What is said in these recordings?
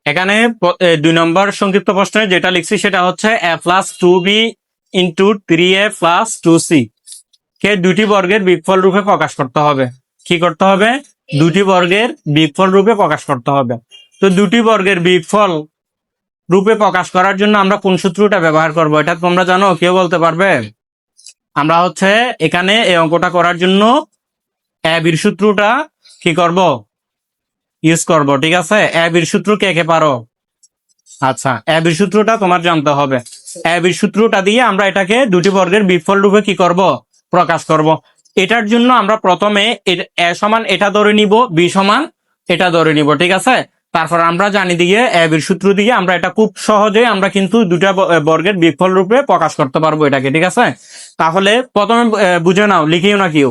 এখানে 2 নম্বর সংক্ষিপ্ত প্রশ্নে যেটা লিখছি সেটা হচ্ছে a plus 2b into 3a plus 2c কে দুটি বর্গের বিগফল রূপে প্রকাশ করতে হবে। কি করতে হবে? দুটি বর্গের বিগফল রূপে প্রকাশ করতে হবে। তো দুটি বর্গের বিগফল রূপে প্রকাশ করার জন্য আমরা কোন সূত্রটা ব্যবহার করব, এটা তোমরা জানো? কেউ বলতে পারবে? আমরা হচ্ছে এখানে এই অঙ্কটা করার জন্য এর সূত্রটা কি করব? ইউজ করব। ঠিক আছে, এর সূত্র কে কে পারো? আচ্ছা, এর সূত্রটা তোমার জানতে হবে। এর সূত্রটা দিয়ে আমরা এটাকে দুটি বর্গের বিগফল রূপে কি করব? প্রকাশ করব। এটার জন্য আমরা প্রথমে এ সমান এটা ধরে নিব, বি সমান এটা ধরে নিব। ঠিক আছে, তারপর আমরা জানি দিয়ে এর সূত্র দিয়ে আমরা এটা খুব সহজে আমরা কিন্তু দুটা বর্গের বিগফল রূপে প্রকাশ করতে পারবো এটাকে। ঠিক আছে, তাহলে প্রথমে বুঝে নাও, লিখিও না কেউ।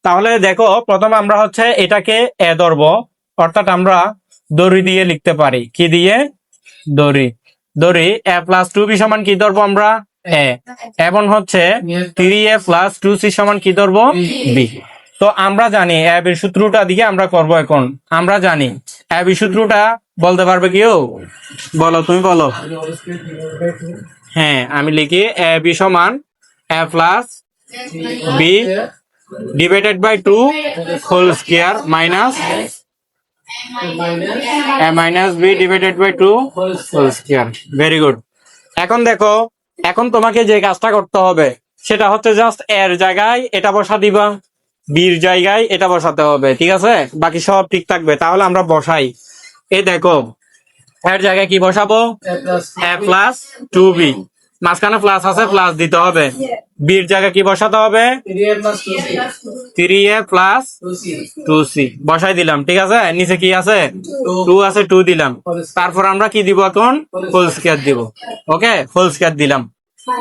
তাহলে দেখো, প্রথমে আমরা হচ্ছে এটাকে এ ধরবো, অর্থাৎ আমরা দড়ি দিয়ে লিখতে পারি। কি দিয়ে? দড়ি। দড়ি a প্লাস 2b সমান কি ধরবো আমরা? এ। এবং হচ্ছে 3a প্লাস 2c সমান কি ধরবো? বি। তো আমরা জানি এ বি সূত্রটা দিয়ে আমরা করব। এখন আমরা জানি এ বি সূত্রটা বলতে পারবে কেউ? বলো, তুমি বলো। হ্যাঁ, আমি লিখি এ বি সমান a plus b divided by 2 whole square minus a minus b divided by 2 whole square. Very good. এখন দেখো, এখন তোমাকে যে কাজটা করতে হবে সেটা হচ্ছে জাস্ট এর জায়গায় এটা বসা দিবা, বির জায়গায় এটা বসাতে হবে। ঠিক আছে, বাকি সব ঠিক থাকবে। তাহলে আমরা বসাই। এই দেখো, এর জায়গায় কি বসাবো? a প্লাস 2b, মাঝখানে প্লাস আছে, প্লাস দিতে হবে। বির জায়গায় কি বসাতে হবে? 3a প্লাস 2c বসাই দিলাম। ঠিক আছে, নিচে কি আছে? 2 আছে, 2 দিলাম। তারপর আমরা কি দিব এখন? হোল স্কয়ার দিব। ওকে, হোল স্কয়ার দিলাম।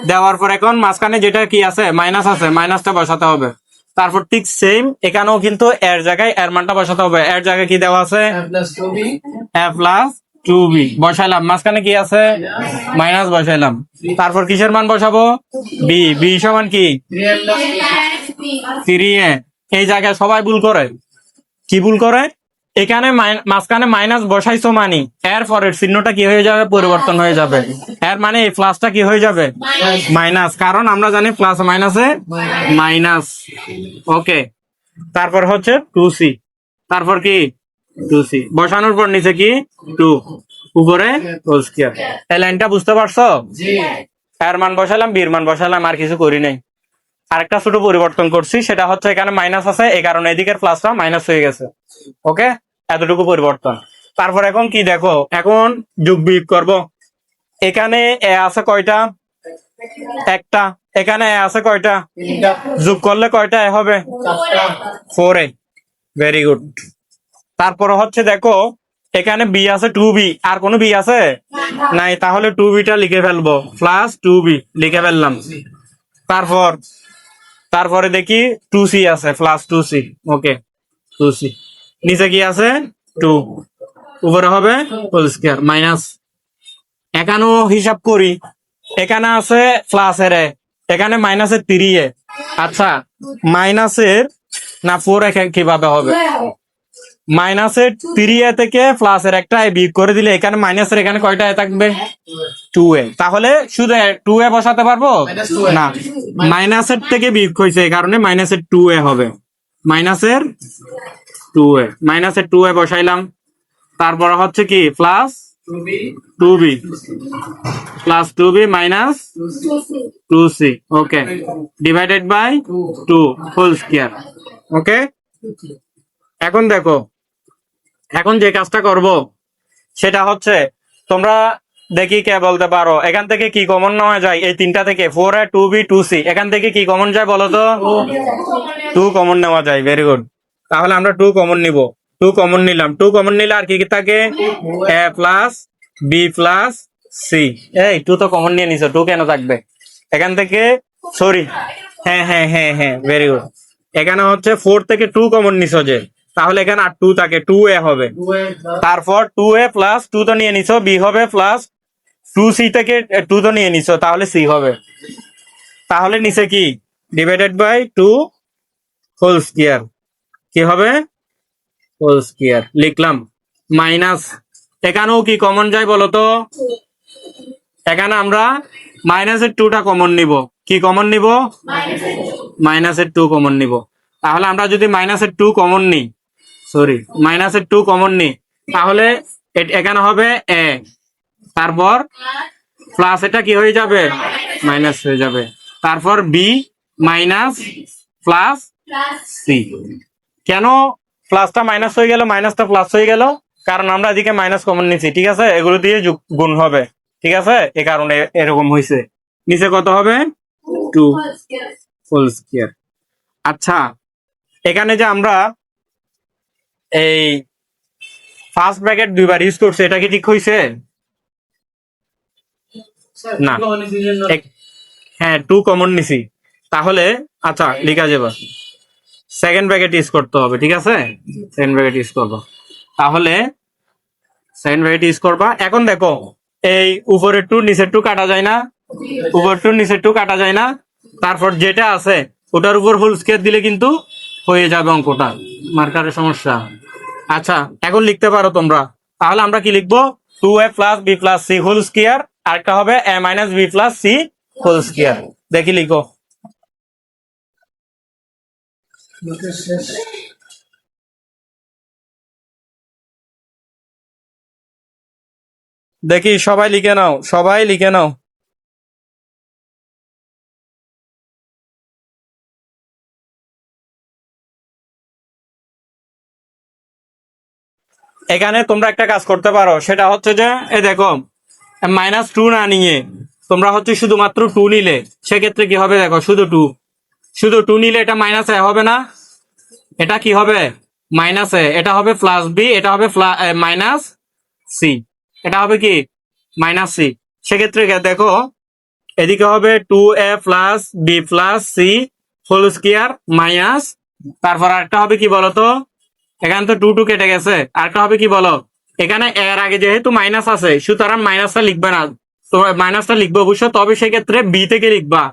দেওয়ার পর এখন মাঝখানে যেটা কি আছে? মাইনাস আছে, মাইনাসটা বসাতে হবে। তারপর ঠিক সেম এখানেও কিন্তু এর জায়গায় এর মানটা বসাতে হবে। এর জায়গায় কি দেওয়া আছে? a plus 2b বসাইলাম। মাঝখানে কি আছে? মাইনাস বসাইলাম। তারপর কিসের মান বসাবো? বি। বি সমান কি? 3a। এই জায়গায় সবাই ভুল করে। কি ভুল করে? এখানে মাঝখানে মাইনাস বসাইছো মানে এর পরের চিহ্নটা কি হয়ে যাবে? পরিবর্তন হয়ে যাবে। এর মানে এই প্লাসটা কি হয়ে যাবে? মাইনাস। কারণ আমরা জানি প্লাস মাইনাসে মাইনাস। ওকে, তারপর হচ্ছে 2c। তারপর কি? 2c বসানোর পর নিচে কি? 2 উপরে হোল স্কয়ার। এই লাইনটা বুঝতে পারছো? এর মান বসালাম, বির মান বসালাম, আর কিছু করি নাই। আরেকটা ছোট পরিবর্তন করছি, সেটা হচ্ছে এখানে মাইনাস আছে, এই কারণে এদিকের প্লাসটা মাইনাস হয়ে গেছে। ওকে, এতটুকু পরিবর্তন। তারপর এখন কি দেখো, এখন যোগ বিয়োগ করব। এখানে এ আছে কয়টা? একটা। এখানে এ আছে কয়টা? যোগ করলে কয়টা এ হবে? 4a। Very good. তারপর হচ্ছে দেখো, এখানে বি আছে 2b, আর কোনো বি আছে? নাই। তাহলে 2bটা লিখে ফেলবো, প্লাস 2b লিখে ফেললাম। তারপরে দেখি 2c আছে, প্লাস 2c। ওকে, 2c। নিচে কি আছে? 2। উপরে হবে হোল স্কয়ার মাইনাস। এখানেও হিসাব করি, এখানে আছে প্লাসের এ, এখানে মাইনাসের 3a। আচ্ছা, মাইনাসের না 4 কিভাবে হবে? মাইনাসের 3a থেকে প্লাসের একটা বিয়োগ করে দিলে এখানে মাইনাসের এখানে কয়টা এ থাকবে? 2a। তাহলে শুধু 2a বসাতে পারবো না, মাইনাসের থেকে বিয়োগ হয়েছে, এই কারণে মাইনাসের 2a হবে। মাইনাসের 2a, মাইনাসের 2a বসাইলাম। তারপর হচ্ছে কি? Plus 2b, plus 2b minus 2c। Okay, divided by 2 whole square. Okay, এখন দেখো, এখন যে কাজটা করব সেটা হচ্ছে, তোমরা দেখি কে বলতে পারো এখান থেকে কি কমন নেওয়া যায়? এই তিনটা থেকে 4a 2b 2c, এখান থেকে কি কমন যায় বলো তো? 2 কমন নেওয়া যায়। Very good. তাহলে আমরা 2 কমন নিব। 2 কমন নিলাম। 2 কমন নিলে আর কি কি থাকে? a plus B plus c. এই 2 তো কমন নিয়ে নিছো, 2 কেন থাকবে এখান থেকে? সরি, হ্যাঁ হ্যাঁ হ্যাঁ হ্যাঁ, ভেরি গুড। এখানে হচ্ছে 4 থেকে 2 কমন নিছো যে, তাহলে এখানে আর 2 থাকে, 2a হবে। তারপর 2a প্লাস 2 তো নিয়ে নিছো, বি হবে প্লাস 2c থেকে 2 তো নিয়ে নিছো, তাহলে সি হবে। তাহলে নিচে কি? Divided by 2 whole square. কি হবে? হোল স্কয়ার লিখলাম। মাইনাস এখানেও কি কমন যায় বলতো? এখানে আমরা মাইনাসের 2টা কমন নিব। কি কমন নিব? মাইনাসের 2 কমন নিব। তাহলে আমরা যদি মাইনাসের 2 কমন নিই, সরি মাইনাসের 2 কমন নিই, তাহলে এখানে হবে এ, তারপর প্লাস এটা কি হয়ে যাবে? মাইনাস হয়ে যাবে। তারপর বি মাইনাস প্লাস সি। কেন প্লাসটা মাইনাস হয়ে গেল, মাইনাসটা প্লাস হয়ে গেল? কারণ আমরা এদিকে মাইনাস কমন নিছি, ঠিক আছে? এগুলো দিয়ে গুণ হবে, ঠিক আছে? এ কারণে এরকম হয়েছে। নিচে কত হবে? 2 হোল স্কয়ার। আচ্ছা, এখানে যে আমরা এই ফার্স্ট ব্র্যাকেট দুইবার ইউজ করছি, এটা কি ঠিক হয়েছে? না, হ্যাঁ 2 কমন নিছি। তাহলে আচ্ছা লিখা যাবে, সেকেন্ড ব্র্যাকেট ইউজ করতে হবে, ঠিক আছে? সেকেন্ড ব্র্যাকেট ইউজ করবো। তাহলে সেকেন্ড ব্র্যাকেট ইউজ করবা। এখন দেখো, এই উপরের 2 নিচের 2 কাটা যায় না? উপর 2 নিচের 2 কাটা যায় না? তারপর যেটা আছে ওটার উপর হোল স্কয়ার দিলে কিন্তু হয়ে যাবে অঙ্কটা। মার্কারের সমস্যা। আচ্ছা, এখন লিখতে পারো তোমরা। তাহলে আমরা কি লিখবো? 2a plus B plus C whole square, আর একটা হবে a minus B plus C whole square. দেখি লিখো। দেখি সবাই লিখে নাও, সবাই লিখে নাও। এখানে তোমরা একটা কাজ করতে পারো, সেটা হচ্ছে যে এই দেখো -2 না নিয়ে তোমরা হচ্ছে শুধুমাত্র 2 নিলে সেক্ষেত্রে কি হবে? দেখো শুধু 2 নিলে এটা মাইনাস এ হবে না? এটা কি হবে? মাইনাস এ। এটা হবে প্লাস বি, এটা হবে মাইনাস সি, এটা হবে কি? Minus c. সেক্ষেত্রে দেখো এদিকে হবে 2a plus B plus C whole square minus, তারপর আরেকটা হবে কি বলতো? এখানে তো 2 2 কেটে গেছে, আরেকটা হবে কি বলো? এখানে এর আগে যেহেতু মাইনাস আছে সুতরাং মাইনাসটা লিখবে না, তো মাইনাসটা লিখবে অবশ্য, তবে সেক্ষেত্রে বি থেকে লিখবা।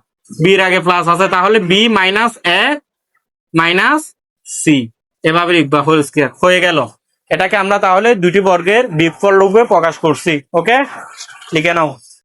বির আগে প্লাস আছে, তাহলে বি মাইনাস এ মাইনাস সি, এভাবে লিখবা হোল স্কয়ার। হয়ে গেল। এটাকে আমরা তাহলে দুটি বর্গের বিয়োগফল রূপে প্রকাশ করছি। ওকে, লিখে নাও।